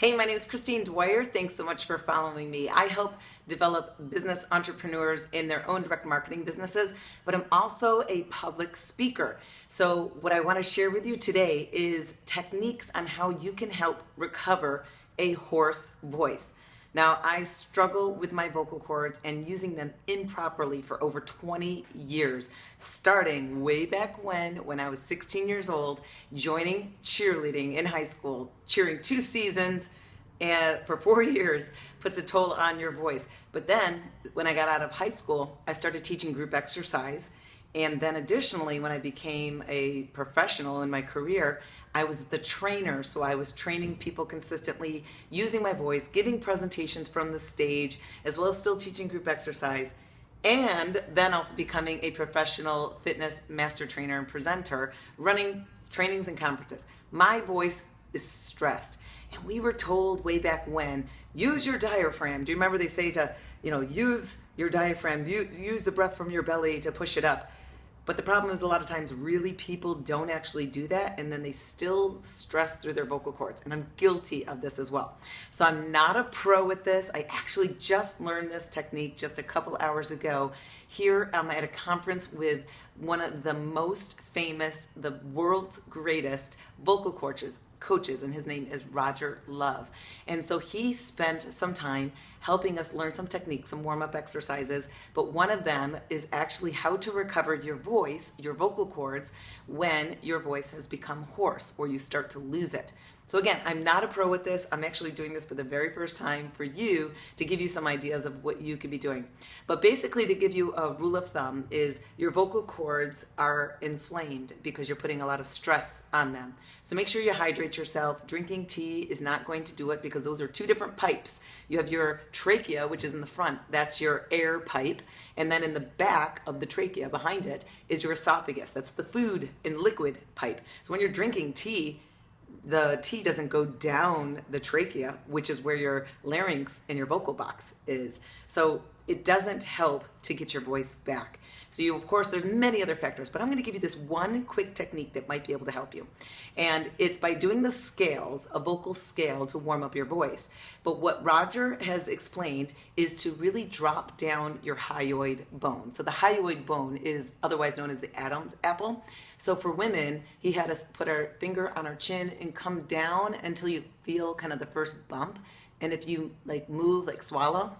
Hey, my name is Christine Dwyer. Thanks so much for following me. I help develop business entrepreneurs in their own direct marketing businesses, but I'm also a public speaker. So what I want to share with you today is techniques on how you can help recover a hoarse voice. Now, I struggle with my vocal cords and using them improperly for over 20 years, starting way back when I was 16 years old, joining cheerleading in high school, cheering 2 seasons and for 4 years puts a toll on your voice. But then when I got out of high school, I started teaching group exercise. And then additionally, when I became a professional in my career, I was the trainer. So I was training people consistently, using my voice, giving presentations from the stage, as well as still teaching group exercise. And then also becoming a professional fitness master trainer and presenter, running trainings and conferences. My voice is stressed. And we were told way back when, use your diaphragm. Do you remember they say to, use your diaphragm, use the breath from your belly to push it up. But the problem is a lot of times really people don't actually do that, and then they still stress through their vocal cords. And I'm guilty of this as well. So I'm not a pro with this. I actually just learned this technique just a couple hours ago here at a conference with one of the most famous, the world's greatest vocal coaches, and his name is Roger Love. And so he spent some time helping us learn some techniques, some warm-up exercises, but one of them is actually how to recover your voice, your vocal cords, when your voice has become hoarse or you start to lose it. So again, I'm not a pro with this. I'm actually doing this for the very first time for you to give you some ideas of what you could be doing. But basically, to give you a rule of thumb is your vocal cords are inflamed because you're putting a lot of stress on them. So make sure you hydrate yourself. Drinking tea is not going to do it because those are two different pipes. You have your trachea, which is in the front. That's your air pipe. And then in the back of the trachea, behind it, is your esophagus. That's the food and liquid pipe. So when you're drinking tea, the tea doesn't go down the trachea, which is where your larynx and your vocal box is. So it doesn't help to get your voice back. So of course, there's many other factors, but I'm going to give you this one quick technique that might be able to help you. And it's by doing the scales, a vocal scale to warm up your voice. But what Roger has explained is to really drop down your hyoid bone. So the hyoid bone is otherwise known as the Adam's apple. So for women, he had us put our finger on our chin and come down until you feel kind of the first bump. And if you move, swallow,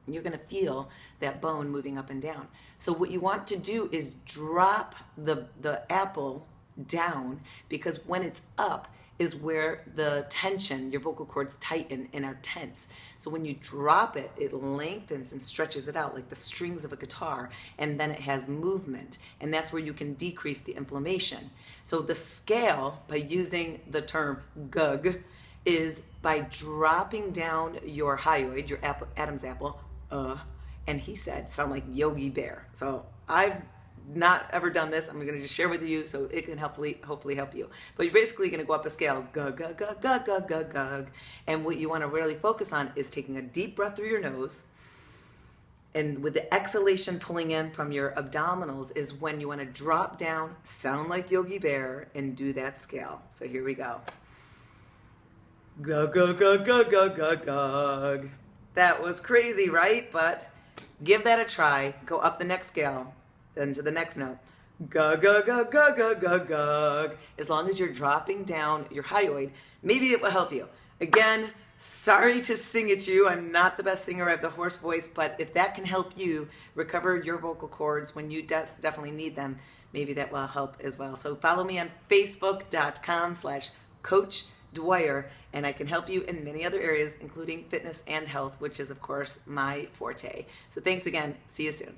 you're going to feel that bone moving up and down. So what you want to do is drop the apple down, because when it's up is where the tension, your vocal cords tighten and are tense. So when you drop it, it lengthens and stretches it out like the strings of a guitar, and then it has movement, and that's where you can decrease the inflammation. So the scale, by using the term gug, is by dropping down your hyoid, your Adam's apple, and he said, sound like Yogi Bear. So I've not ever done this. I'm going to just share with you so it can hopefully help you. But you're basically going to go up a scale, gug, gug, gug, gug, gug, gug, gug. And what you want to really focus on is taking a deep breath through your nose, and with the exhalation pulling in from your abdominals is when you want to drop down, sound like Yogi Bear, and do that scale. So here we go. Gug, gug, gug, gug, gug, gug, gug. That was crazy, right? But give that a try. Go up the next scale, then to the next note. Gug, gug, gug, gug, gug, gug, gug. As long as you're dropping down your hyoid, maybe it will help you. Again, sorry to sing at you. I'm not the best singer. I have the hoarse voice, but if that can help you recover your vocal cords when you definitely need them, maybe that will help as well. So follow me on Facebook.com/Coach Dwyer, and I can help you in many other areas, including fitness and health, which is, of course, my forte. So thanks again. See you soon.